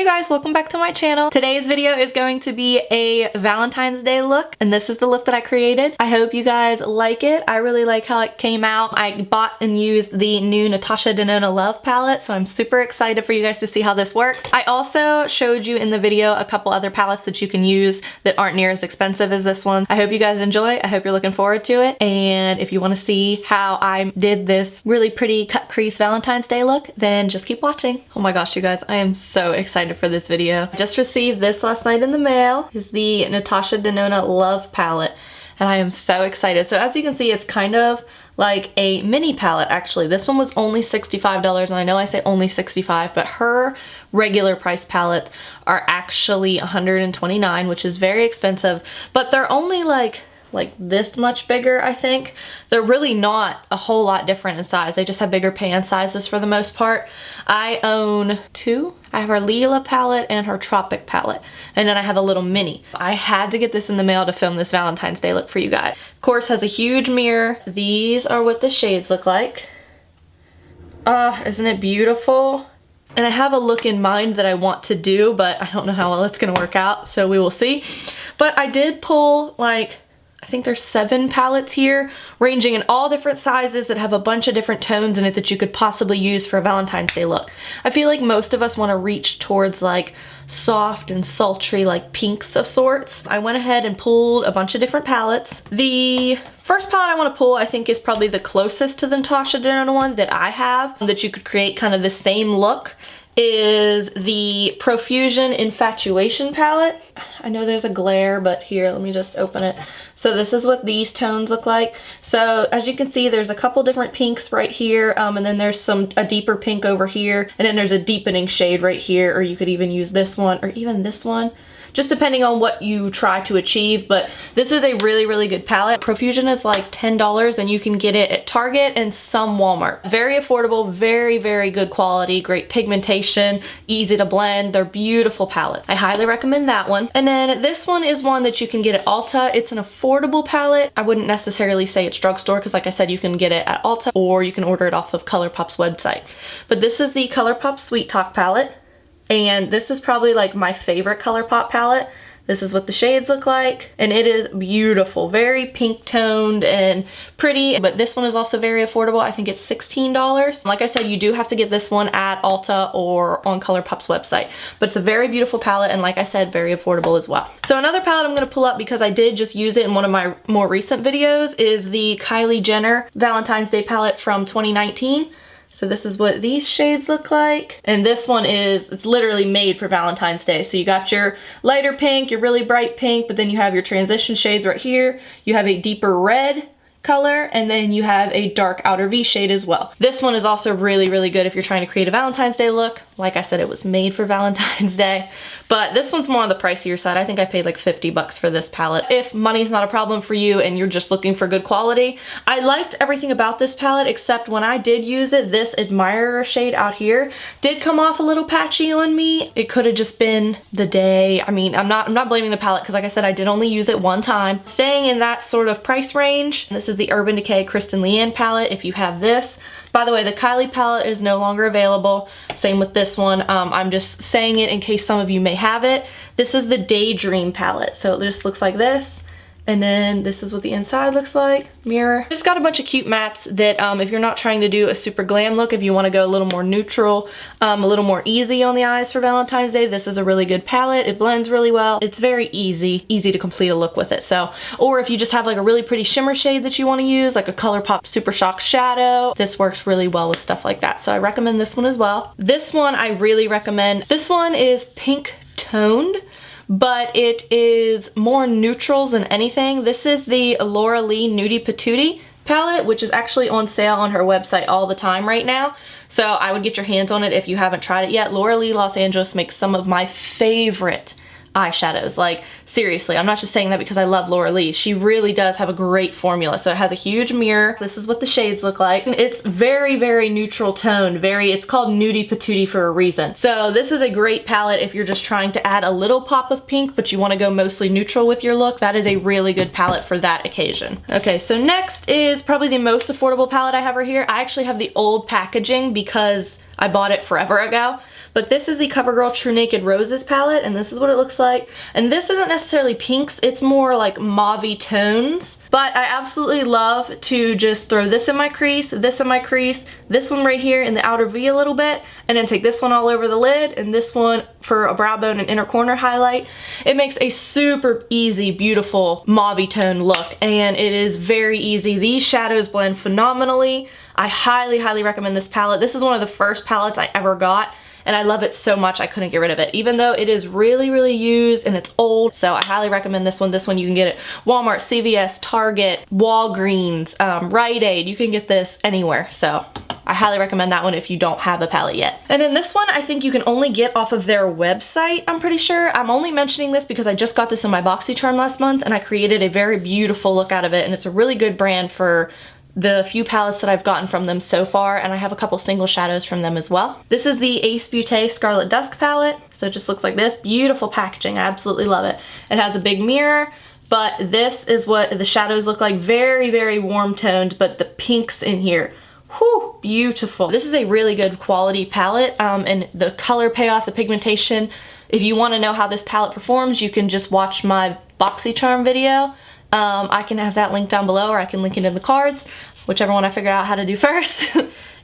Hey guys, welcome back to my channel. Today's video is going to be a Valentine's Day look, and this is the look that I created. I hope you guys like it. I really like how it came out. I bought and used the new Natasha Denona Love palette, so I'm super excited for you guys to see how this works. I also showed you in the video a couple other palettes that you can use that aren't near as expensive as this one. I hope you guys enjoy. I hope you're looking forward to it, and if you want to see how I did this really pretty cut crease Valentine's Day look, then just keep watching. Oh my gosh, you guys, I am so excited for this video. I just received this last night in the mail. It's the Natasha Denona Love palette, and I am so excited. So as you can see, it's kind of like a mini palette actually. This one was only $65, and I know I say only 65, but her regular price palettes are actually $129, which is very expensive, but they're only like this much bigger, I think. They're really not a whole lot different in size. They just have bigger pan sizes for the most part. I own two. I have her Leela palette and her Tropic palette, and then I have a little mini. I had to get this in the mail to film this Valentine's Day look for you guys. Of course, has a huge mirror. These are what the shades look like. Isn't it beautiful? And I have a look in mind that I want to do, but I don't know how well it's gonna work out, so we will see. But I did pull like, I think there's 7 palettes here, ranging in all different sizes that have a bunch of different tones in it that you could possibly use for a Valentine's Day look. I feel like most of us want to reach towards like soft and sultry like pinks of sorts. I went ahead and pulled a bunch of different palettes. The first palette I want to pull I think is probably the closest to the Natasha Denona one that I have, that you could create kind of the same look, is the Profusion Infatuation palette. I know there's a glare, but here, let me just open it. So this is what these tones look like. So as you can see, there's a couple different pinks right here, and then there's a deeper pink over here, and then there's a deepening shade right here, or you could even use this one, or even this one, just depending on what you try to achieve. But this is a really, really good palette. Profusion is like $10, and you can get it at Target and some Walmart. Very affordable, very, very good quality, great pigmentation, easy to blend. They're beautiful palette. I highly recommend that one. And then this one is one that you can get at Ulta. It's an affordable palette. I wouldn't necessarily say it's drugstore, because like I said, you can get it at Ulta, or you can order it off of ColourPop's website. But this is the ColourPop Sweet Talk palette. And this is probably like my favorite ColourPop palette. This is what the shades look like, and it is beautiful, very pink toned and pretty, but this one is also very affordable. I think it's $16. Like I said, you do have to get this one at Ulta or on ColourPop's website, but it's a very beautiful palette, and like I said, very affordable as well. So another palette I'm gonna pull up, because I did just use it in one of my more recent videos, is the Kylie Jenner Valentine's Day palette from 2019. So this is what these shades look like. And this one it's literally made for Valentine's Day. So you got your lighter pink, your really bright pink, but then you have your transition shades right here. You have a deeper red color, and then you have a dark outer V shade as well. This one is also really, really good if you're trying to create a Valentine's Day look. Like I said, it was made for Valentine's Day, but this one's more on the pricier side. I think I paid like 50 bucks for this palette. If money's not a problem for you and you're just looking for good quality, I liked everything about this palette, except when I did use it, this Admirer shade out here did come off a little patchy on me. It could have just been the day. I mean, I'm not blaming the palette, because like I said, I did only use it one time. Staying in that sort of price range, this is the Urban Decay Kristen Leanne palette, if you have this. By the way, the Kylie palette is no longer available. Same with this one. I'm just saying it in case some of you may have it. This is the Daydream palette. So it just looks like this. And then this is what the inside looks like, mirror. Just got a bunch of cute mattes that if you're not trying to do a super glam look, if you want to go a little more neutral, a little more easy on the eyes for Valentine's Day, this is a really good palette. It blends really well. It's very easy to complete a look with it. So, or if you just have like a really pretty shimmer shade that you want to use, like a ColourPop Super Shock Shadow, this works really well with stuff like that. So I recommend this one as well. This one I really recommend. This one is pink toned, but it is more neutrals than anything. This is the Laura Lee Nudie Patootie palette, which is actually on sale on her website all the time right now. So I would get your hands on it if you haven't tried it yet. Laura Lee Los Angeles makes some of my favorite eyeshadows. Like, seriously, I'm not just saying that because I love Laura Lee. She really does have a great formula. So it has a huge mirror. This is what the shades look like. It's very, very neutral tone. It's called Nudie Patootie for a reason. So this is a great palette if you're just trying to add a little pop of pink, but you want to go mostly neutral with your look. That is a really good palette for that occasion. Okay, so next is probably the most affordable palette I have right here. I actually have the old packaging because I bought it forever ago. But this is the CoverGirl True Naked Roses palette, and this is what it looks like. And this isn't necessarily pinks, it's more like mauve-y tones. But I absolutely love to just throw this in my crease, this in my crease, this one right here in the outer V a little bit, and then take this one all over the lid, and this one for a brow bone and inner corner highlight. It makes a super easy, beautiful mauve-y tone look, and it is very easy. These shadows blend phenomenally. I highly, highly recommend this palette. This is one of the first palettes I ever got, and I love it so much I couldn't get rid of it, even though it is really, really used and it's old. So I highly recommend this one. This one you can get at Walmart, CVS, Target, Walgreens, Rite Aid. You can get this anywhere. So I highly recommend that one if you don't have a palette yet. And in this one, I think you can only get off of their website, I'm pretty sure. I'm only mentioning this because I just got this in my BoxyCharm last month and I created a very beautiful look out of it, and it's a really good brand for the few palettes that I've gotten from them so far, and I have a couple single shadows from them as well. This is the Ace Beauté Scarlet Dusk palette. So it just looks like this. Beautiful packaging. I absolutely love it. It has a big mirror, but this is what the shadows look like. Very, very warm toned, but the pinks in here, whew, beautiful. This is a really good quality palette, and the color payoff, the pigmentation. If you want to know how this palette performs, you can just watch my BoxyCharm video. I can have that link down below, or I can link it in the cards, whichever one I figure out how to do first.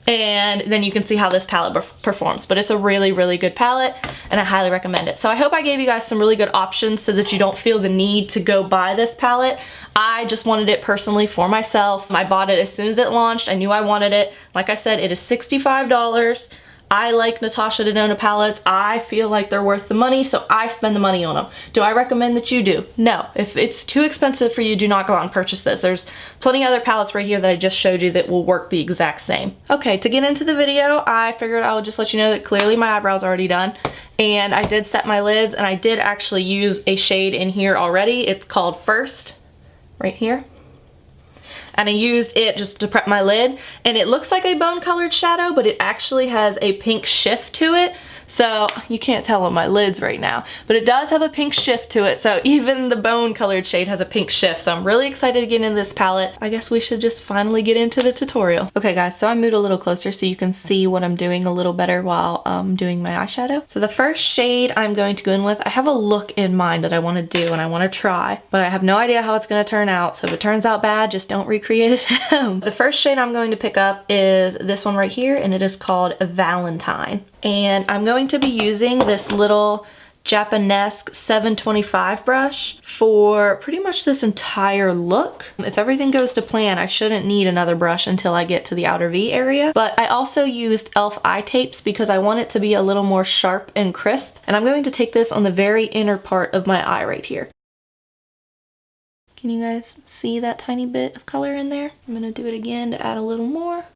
And then you can see how this palette performs. But it's a really, really good palette, and I highly recommend it. So I hope I gave you guys some really good options so that you don't feel the need to go buy this palette. I just wanted it personally for myself. I bought it as soon as it launched. I knew I wanted it. Like I said, it is $65. I like Natasha Denona palettes. I feel like they're worth the money, so I spend the money on them. Do I recommend that you do? No. If it's too expensive for you, do not go out and purchase this. There's plenty of other palettes right here that I just showed you that will work the exact same. Okay, to get into the video, I figured I would just let you know that clearly my eyebrows are already done. And I did set my lids, and I did actually use a shade in here already. It's called First, right here. And I used it just to prep my lid, and it looks like a bone colored shadow, but it actually has a pink shift to it. So you can't tell on my lids right now, but it does have a pink shift to it. So even the bone colored shade has a pink shift. So I'm really excited to get into this palette. I guess we should just finally get into the tutorial. Okay guys, so I moved a little closer so you can see what I'm doing a little better while doing my eyeshadow. So the first shade I'm going to go in with, I have a look in mind that I want to do and I want to try, but I have no idea how it's going to turn out. So if it turns out bad, just don't recreate it at home. The first shade I'm going to pick up is this one right here, and it is called Valentine. And I'm going to be using this little Japanesque 725 brush for pretty much this entire look. If everything goes to plan, I shouldn't need another brush until I get to the outer V area. But I also used e.l.f. eye tapes because I want it to be a little more sharp and crisp. And I'm going to take this on the very inner part of my eye right here. Can you guys see that tiny bit of color in there? I'm going to do it again to add a little more.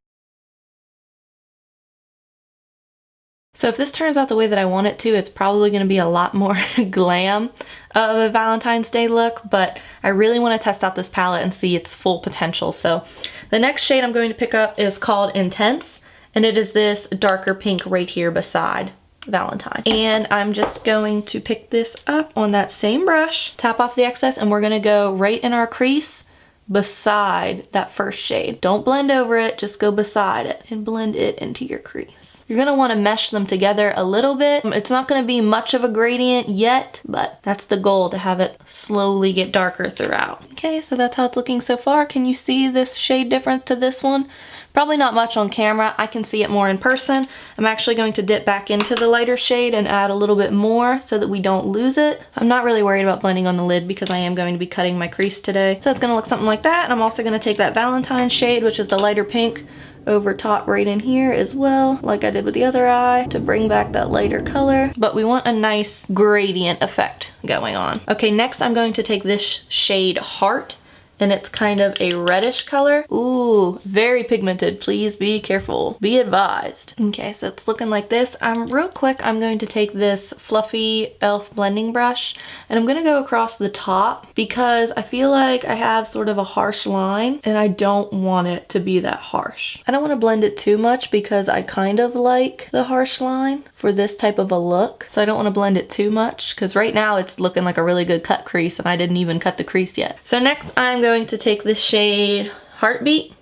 So if this turns out the way that I want it to, it's probably going to be a lot more glam of a Valentine's Day look, but I really want to test out this palette and see its full potential. So the next shade I'm going to pick up is called Intense, and it is this darker pink right here beside Valentine. And I'm just going to pick this up on that same brush, tap off the excess, and we're going to go right in our crease beside that first shade. Don't blend over it, just go beside it and blend it into your crease. You're gonna wanna mesh them together a little bit. It's not gonna be much of a gradient yet, but that's the goal, to have it slowly get darker throughout. Okay, so that's how it's looking so far. Can you see this shade difference to this one? Probably not much on camera. I can see it more in person. I'm actually going to dip back into the lighter shade and add a little bit more so that we don't lose it. I'm not really worried about blending on the lid because I am going to be cutting my crease today. So it's gonna look something like that. And I'm also gonna take that Valentine shade, which is the lighter pink, over top right in here as well, like I did with the other eye, to bring back that lighter color. But we want a nice gradient effect going on. Okay, next I'm going to take this shade Heart, and it's kind of a reddish color. Ooh, very pigmented. Please be careful. Be advised. Okay, so it's looking like this. Real quick, I'm going to take this fluffy e.l.f. blending brush, and I'm gonna go across the top because I feel like I have sort of a harsh line, and I don't want it to be that harsh. I don't want to blend it too much because I kind of like the harsh line for this type of a look. So I don't want to blend it too much because right now it's looking like a really good cut crease, and I didn't even cut the crease yet. So next I'm going to take this shade Heartbeat.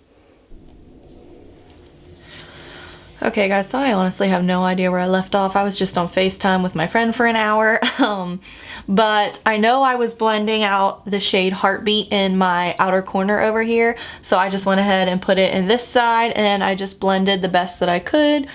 Okay guys, so I honestly have no idea where I left off. I was just on FaceTime with my friend for an hour. But I know I was blending out the shade Heartbeat in my outer corner over here. So I just went ahead and put it in this side and I just blended the best that I could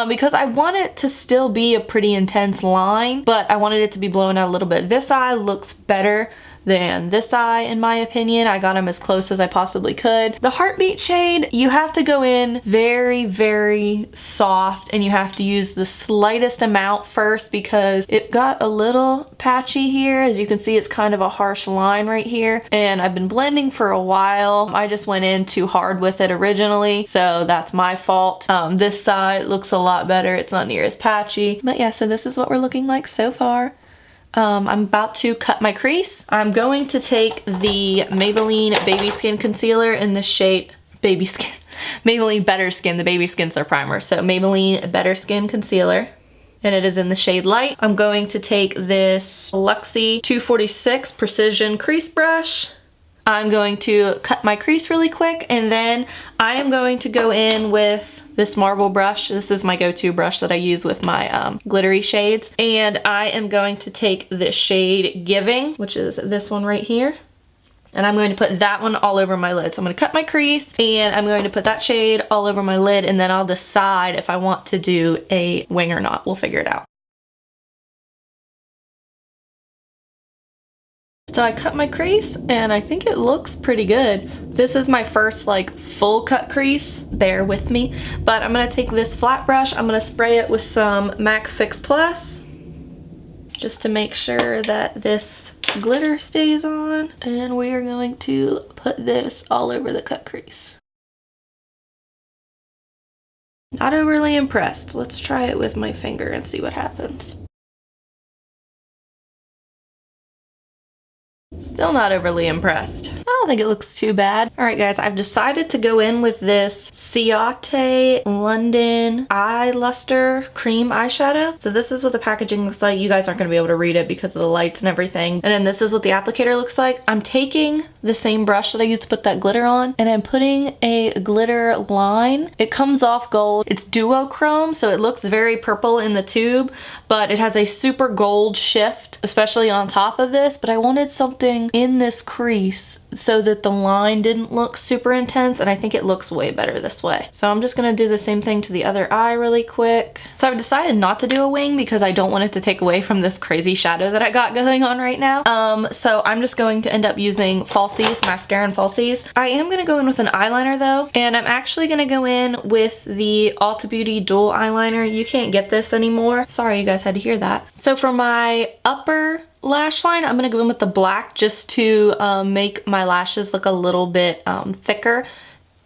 because I want it to still be a pretty intense line, but I wanted it to be blown out a little bit. This eye looks better than this eye in my opinion. I got them as close as I possibly could. The Heartbeat shade, you have to go in very, very soft and you have to use the slightest amount first because it got a little patchy here. As you can see, it's kind of a harsh line right here and I've been blending for a while. I just went in too hard with it originally, so that's my fault. This side looks a lot better. It's not near as patchy. But yeah, so this is what we're looking like so far. I'm about to cut my crease. I'm going to take the Maybelline Baby Skin Concealer in the shade Baby Skin. Maybelline Better Skin, the Baby Skin's their primer. So Maybelline Better Skin Concealer, and it is in the shade Light. I'm going to take this Luxie 246 Precision Crease Brush. I'm going to cut my crease really quick and then I am going to go in with this marble brush. This is my go-to brush that I use with my glittery shades. And I am going to take this shade Giving, which is this one right here. And I'm going to put that one all over my lid. So I'm going to cut my crease and I'm going to put that shade all over my lid and then I'll decide if I want to do a wing or not. We'll figure it out. So I cut my crease and I think it looks pretty good. This is my first like full cut crease, bear with me. But I'm gonna take this flat brush, I'm gonna spray it with some MAC Fix Plus just to make sure that this glitter stays on. And we are going to put this all over the cut crease. Not overly impressed. Let's try it with my finger and see what happens. Still not overly impressed. I don't think it looks too bad. All right guys, I've decided to go in with this Ciate London Eye Luster Cream Eyeshadow. So this is what the packaging looks like. You guys aren't gonna be able to read it because of the lights and everything. And then this is what the applicator looks like. I'm taking the same brush that I used to put that glitter on and I'm putting a glitter line. It comes off gold. It's duochrome, so it looks very purple in the tube, but it has a super gold shift, especially on top of this. But I wanted something in this crease so that the line didn't look super intense, and I think it looks way better this way. So I'm just gonna do the same thing to the other eye really quick. So I've decided not to do a wing because I don't want it to take away from this crazy shadow that I got going on right now. So I'm just going to end up using falsies, mascara and falsies. I am gonna go in with an eyeliner though, and I'm actually gonna go in with the Ulta Beauty Dual Eyeliner. You can't get this anymore. Sorry you guys had to hear that. So for my upper lash line, I'm gonna go in with the black just to make my lashes look a little bit thicker.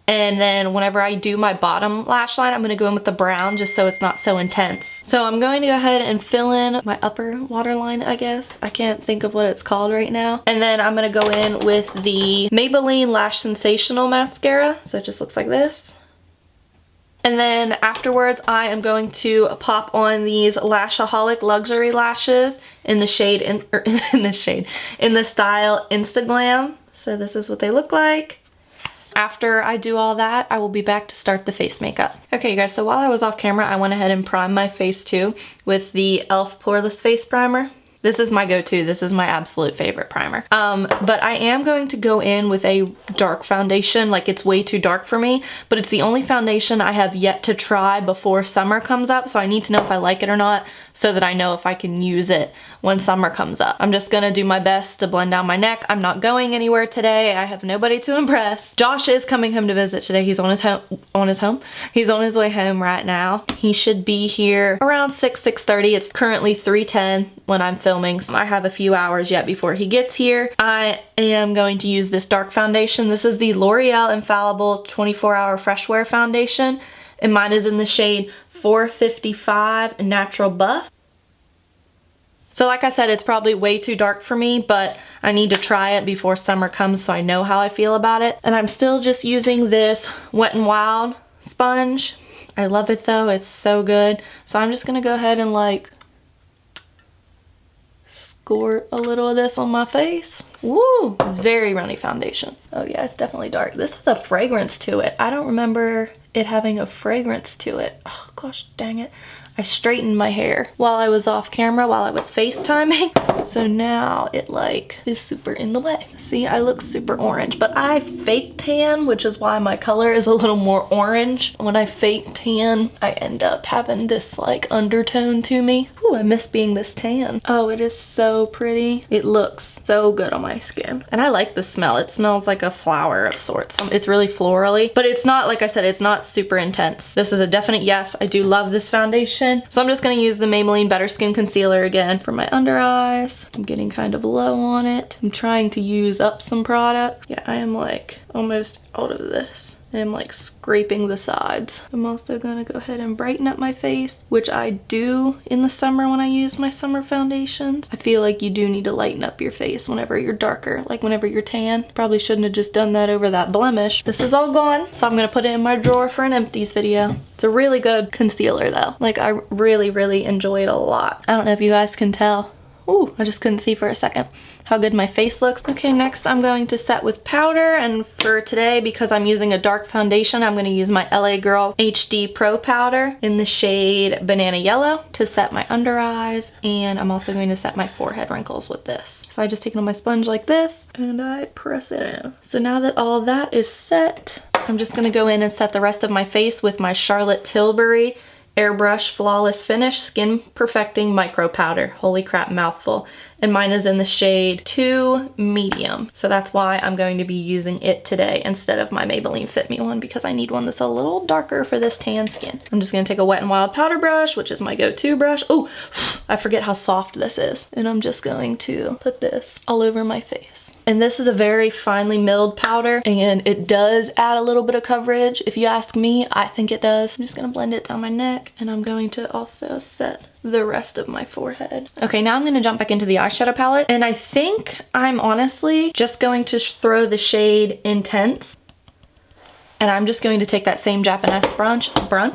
And then whenever I do my bottom lash line, I'm gonna go in with the brown just so it's not so intense. So I'm going to go ahead and fill in my upper waterline, I guess. I can't think of what it's called right now. And then I'm gonna go in with the Maybelline Lash Sensational Mascara. So it just looks like this. And then afterwards, I am going to pop on these Lashaholic Luxury Lashes in the shade, in the style Instaglam. So this is what they look like. After I do all that, I will be back to start the face makeup. Okay, you guys, so while I was off camera, I went ahead and primed my face too with the e.l.f. Poreless Face Primer. This is my go-to. This is my absolute favorite primer. But I am going to go in with a dark foundation. Like, it's way too dark for me, but it's the only foundation I have yet to try before summer comes up. So I need to know if I like it or not so that I know if I can use it when summer comes up. I'm just gonna do my best to blend down my neck. I'm not going anywhere today. I have nobody to impress. Josh is coming home to visit today. He's on his way home right now. He should be here around 6:30. It's currently 3:10 when I'm filming, so I have a few hours yet before he gets here. I am going to use this dark foundation. This is the L'Oreal Infallible 24-Hour Fresh Wear Foundation, and mine is in the shade 455 Natural Buff. So like I said, it's probably way too dark for me, but I need to try it before summer comes so I know how I feel about it. And I'm still just using this Wet n Wild sponge. I love it though, it's so good. So I'm just gonna go ahead and like squirt a little of this on my face. Woo! Very runny foundation. Oh yeah, it's definitely dark. This has a fragrance to it. I don't remember it having a fragrance to it. Oh gosh, dang it. I straightened my hair while I was off camera, while I was FaceTiming. So now it like is super in the way. See, I look super orange, but I fake tan, which is why my color is a little more orange. When I fake tan, I end up having this like undertone to me. Ooh, I miss being this tan. Oh, it is so pretty. It looks so good on my skin. And I like the smell. It smells like a flower of sorts. It's really florally, but it's not, like I said, it's not super intense. This is a definite yes. I do love this foundation. So I'm just gonna use the Maybelline Better Skin Concealer again for my under eyes. I'm getting kind of low on it. I'm trying to use up some product. Yeah, I am like almost out of this. I'm like scraping the sides. I'm also gonna go ahead and brighten up my face, which I do in the summer when I use my summer foundations. I feel like you do need to lighten up your face whenever you're darker, like whenever you're tan. Probably shouldn't have just done that over that blemish. This is all gone, so I'm gonna put it in my drawer for an empties video. It's a really good concealer though. Like I really enjoy it a lot. I don't know if you guys can tell. Ooh, I just couldn't see for a second how good my face looks. Okay, next I'm going to set with powder, and for today, because I'm using a dark foundation, I'm going to use my LA Girl HD Pro Powder in the shade Banana Yellow to set my under eyes, and I'm also going to set my forehead wrinkles with this. So I just take it on my sponge like this, and I press it in. So now that all that is set, I'm just going to go in and set the rest of my face with my Charlotte Tilbury Airbrush Flawless Finish Skin Perfecting Micro Powder. Holy crap, mouthful. And mine is in the shade 2 Medium. So that's why I'm going to be using it today instead of my Maybelline Fit Me one, because I need one that's a little darker for this tan skin. I'm just gonna take a Wet n Wild powder brush, which is my go-to brush. Oh, I forget how soft this is. And I'm just going to put this all over my face. And this is a very finely milled powder, and it does add a little bit of coverage. If you ask me, I think it does. I'm just gonna blend it down my neck, and I'm going to also set the rest of my forehead. Okay, now I'm gonna jump back into the eyeshadow palette, and I think I'm honestly just going to throw the shade Intense, and I'm just going to take that same Japanese brush,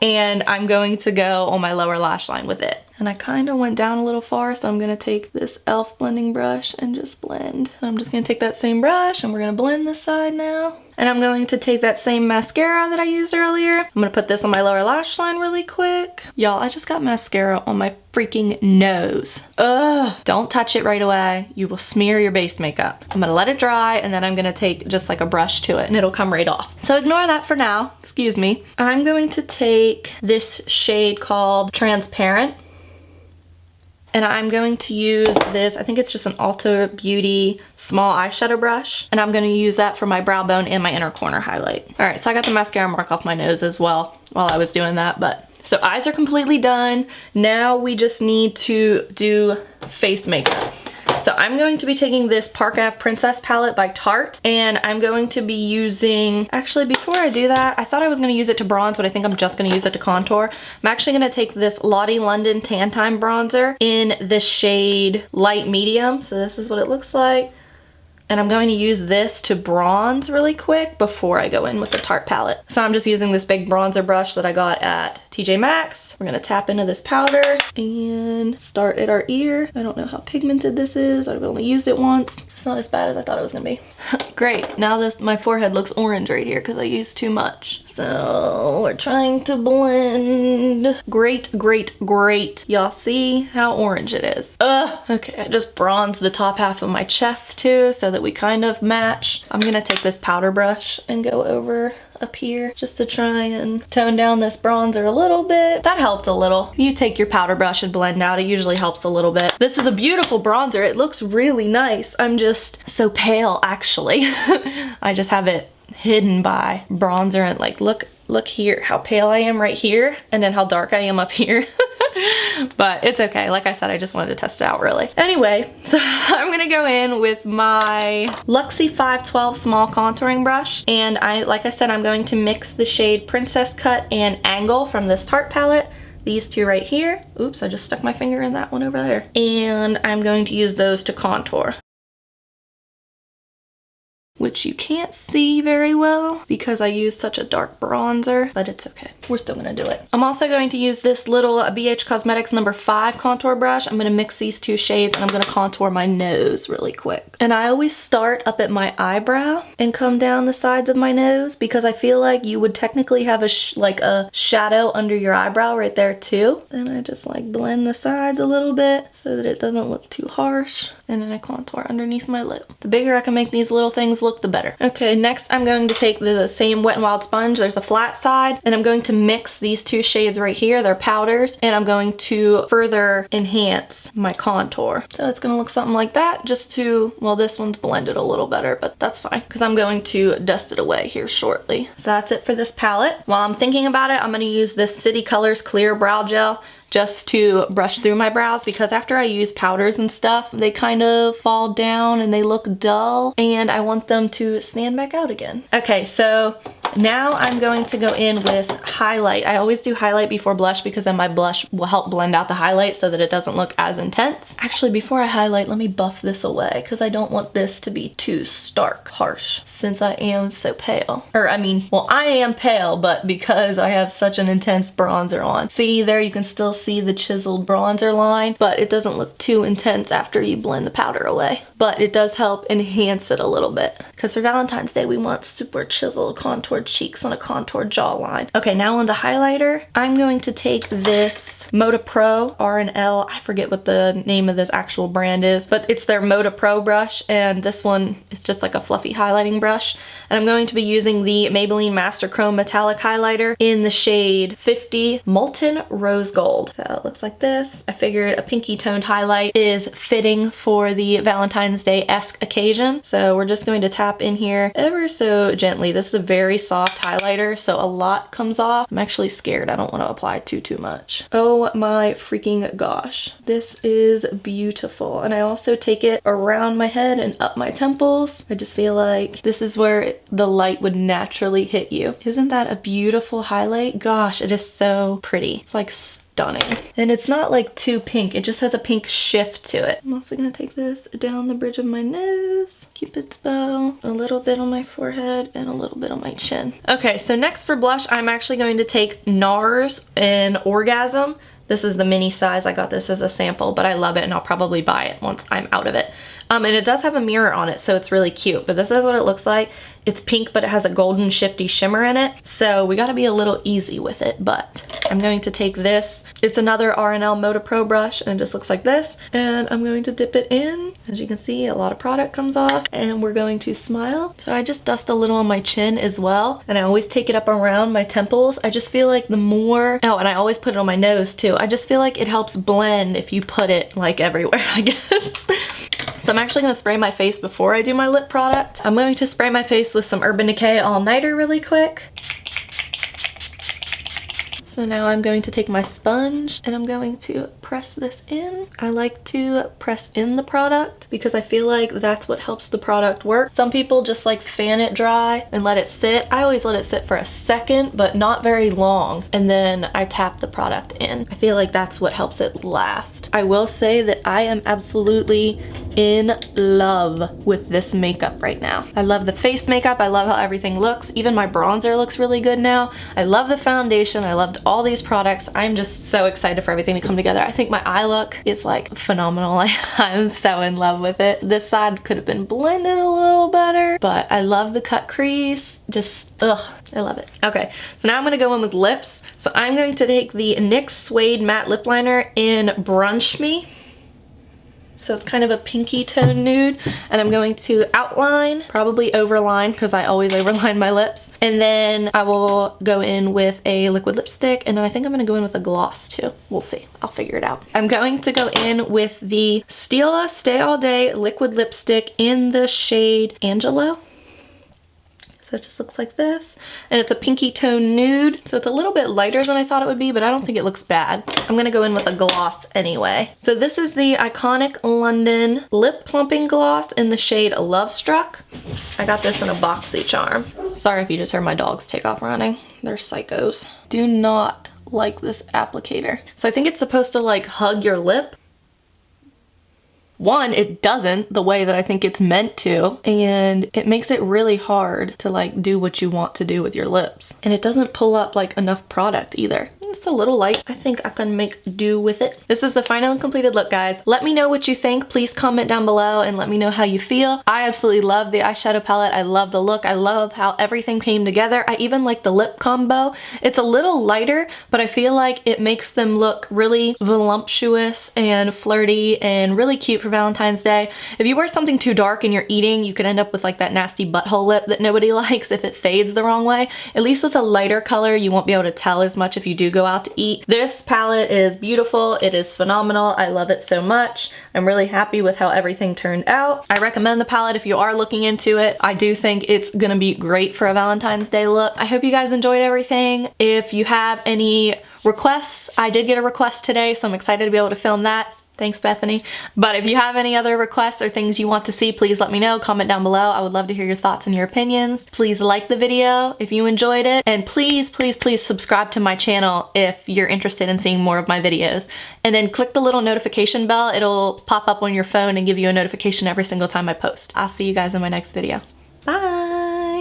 and I'm going to go on my lower lash line with it. And I kind of went down a little far, so I'm gonna take this e.l.f. blending brush and just blend. I'm just gonna take that same brush, and we're gonna blend this side now. And I'm going to take that same mascara that I used earlier. I'm gonna put this on my lower lash line really quick. Y'all, I just got mascara on my freaking nose. Ugh, don't touch it right away. You will smear your base makeup. I'm gonna let it dry, and then I'm gonna take just like a brush to it, and it'll come right off. So ignore that for now, excuse me. I'm going to take this shade called Transparent, and I'm going to use this, I think it's just an Ulta Beauty small eyeshadow brush, and I'm gonna use that for my brow bone and my inner corner highlight. All right, so I got the mascara mark off my nose as well while I was doing that, but so eyes are completely done. Now we just need to do face makeup. So I'm going to be taking this Park Ave Princess palette by Tarte, and I'm going to be using, actually before I do that, I thought I was gonna use it to bronze, but I think I'm just gonna use it to contour. I'm actually gonna take this Lottie London Tan Time bronzer in the shade Light Medium. So this is what it looks like. And I'm going to use this to bronze really quick before I go in with the Tarte palette. So I'm just using this big bronzer brush that I got at TJ Maxx. We're gonna tap into this powder and start at our ear. I don't know how pigmented this is. I've only used it once. It's not as bad as I thought it was gonna be. Great, now my forehead looks orange right here because I used too much. So we're trying to blend. Great, great, great. Y'all see how orange it is? Ugh. Okay, I just bronzed the top half of my chest too so that we kind of match. I'm gonna take this powder brush and go over up here just to try and tone down this bronzer a little bit. That helped a little. You take your powder brush and blend out. It usually helps a little bit. This is a beautiful bronzer. It looks really nice. I'm just so pale actually. I just have it hidden by bronzer, and like look here how pale I am right here, and then how dark I am up here. But it's okay. Like I said, I just wanted to test it out really. Anyway, so I'm gonna go in with my Luxie 512 small contouring brush, and like I said, I'm going to mix the shade Princess Cut and Angle from this Tarte palette. These two right here. Oops, I just stuck my finger in that one over there. And I'm going to use those to contour. which you can't see very well because I used such a dark bronzer, but it's okay. We're still gonna do it. I'm also going to use this little BH Cosmetics number 5 contour brush. I'm gonna mix these 2 shades and I'm gonna contour my nose really quick. And I always start up at my eyebrow and come down the sides of my nose because I feel like you would technically have like a shadow under your eyebrow right there too. And I just like blend the sides a little bit so that it doesn't look too harsh. And then I contour underneath my lip. The bigger I can make these little things look, the better. Okay, next I'm going to take the same Wet n Wild sponge. There's a flat side, and I'm going to mix these 2 shades right here. They're powders, and I'm going to further enhance my contour. So it's gonna look something like that, just to, well, this one's blended a little better, but that's fine, because I'm going to dust it away here shortly. So that's it for this palette. While I'm thinking about it, I'm gonna use this City Colors Clear Brow Gel just to brush through my brows, because after I use powders and stuff, they kind of fall down and they look dull, and I want them to stand back out again. Okay, so now I'm going to go in with highlight. I always do highlight before blush because then my blush will help blend out the highlight so that it doesn't look as intense. Actually, before I highlight, let me buff this away because I don't want this to be too stark, harsh, since I am so pale. Or I mean, well, I am pale, but because I have such an intense bronzer on. See, there you can still see the chiseled bronzer line, but it doesn't look too intense after you blend the powder away. But it does help enhance it a little bit, because for Valentine's Day we want super chiseled contoured cheeks on a contoured jawline. Okay, now on the highlighter, I'm going to take this Moda Pro R&L. I forget what the name of this actual brand is, but it's their Moda Pro brush, and this one is just like a fluffy highlighting brush. And I'm going to be using the Maybelline Master Chrome Metallic Highlighter in the shade 50 Molten Rose Gold. So it looks like this. I figured a pinky toned highlight is fitting for the Valentine's Day-esque occasion. So we're just going to tap in here ever so gently. This is a very soft highlighter, so a lot comes off. I'm actually scared. I don't want to apply too much. Oh my freaking gosh. This is beautiful. And I also take it around my head and up my temples. I just feel like this is where the light would naturally hit you. Isn't that a beautiful highlight? Gosh, it is so pretty. It's like stunning. And it's not like too pink, it just has a pink shift to it. I'm also gonna take this down the bridge of my nose, Cupid's bow, a little bit on my forehead, and a little bit on my chin. Okay, so next for blush, I'm actually going to take NARS in Orgasm. This is the mini size. I got this as a sample, but I love it and I'll probably buy it once I'm out of it. And it does have a mirror on it, so it's really cute, but this is what it looks like. It's pink, but it has a golden shifty shimmer in it, so we gotta be a little easy with it, but I'm going to take this. It's another R&L Moda Pro brush, and it just looks like this, and I'm going to dip it in. As you can see, a lot of product comes off, and we're going to smile. So I just dust a little on my chin as well, and I always take it up around my temples. I just feel like the more, oh, and I always put it on my nose too. I just feel like it helps blend if you put it like everywhere, I guess. So I'm actually gonna spray my face before I do my lip product. I'm going to spray my face with some Urban Decay All Nighter really quick. So now I'm going to take my sponge and I'm going to press this in. I like to press in the product because I feel like that's what helps the product work. Some people just like fan it dry and let it sit. I always let it sit for a second, but not very long. And then I tap the product in. I feel like that's what helps it last. I will say that I am absolutely in love with this makeup right now. I love the face makeup. I love how everything looks. Even my bronzer looks really good now. I love the foundation. I loved all these products. I'm just so excited for everything to come together. I think my eye look is like phenomenal. I'm so in love with it. This side could have been blended a little better, but I love the cut crease. Just, ugh, I love it. Okay, so now I'm gonna go in with lips. So I'm going to take the NYX Suede Matte Lip Liner in Brunch Me. So it's kind of a pinky tone nude, and I'm going to outline, probably overline because I always overline my lips. And then I will go in with a liquid lipstick, and then I think I'm gonna go in with a gloss too. We'll see, I'll figure it out. I'm going to go in with the Stila Stay All Day liquid lipstick in the shade Angelo. So it just looks like this, and it's a pinky tone nude, so it's a little bit lighter than I thought it would be, but I don't think it looks bad. I'm gonna go in with a gloss anyway. So this is the Iconic London Lip Plumping Gloss in the shade Love Struck. I got this in a boxy charm. Sorry if you just heard my dogs take off running. They're psychos. Do not like this applicator. So I think it's supposed to like hug your lip. One, it doesn't the way that I think it's meant to, and it makes it really hard to like do what you want to do with your lips. And it doesn't pull up like enough product either. It's a little light. I think I can make do with it. This is the final and completed look, guys. Let me know what you think. Please comment down below and let me know how you feel. I absolutely love the eyeshadow palette. I love the look. I love how everything came together. I even like the lip combo. It's a little lighter, but I feel like it makes them look really voluptuous and flirty and really cute for Valentine's Day. If you wear something too dark and you're eating, you could end up with like that nasty butthole lip that nobody likes if it fades the wrong way. At least with a lighter color, you won't be able to tell as much if you do go out to eat. This palette is beautiful. It is phenomenal. I love it so much. I'm really happy with how everything turned out. I recommend the palette if you are looking into it. I do think it's gonna be great for a Valentine's Day look. I hope you guys enjoyed everything. If you have any requests, I did get a request today, so I'm excited to be able to film that. Thanks, Bethany. But if you have any other requests or things you want to see, please let me know. Comment down below. I would love to hear your thoughts and your opinions. Please like the video if you enjoyed it. And please, please, please subscribe to my channel if you're interested in seeing more of my videos. And then click the little notification bell. It'll pop up on your phone and give you a notification every single time I post. I'll see you guys in my next video. Bye!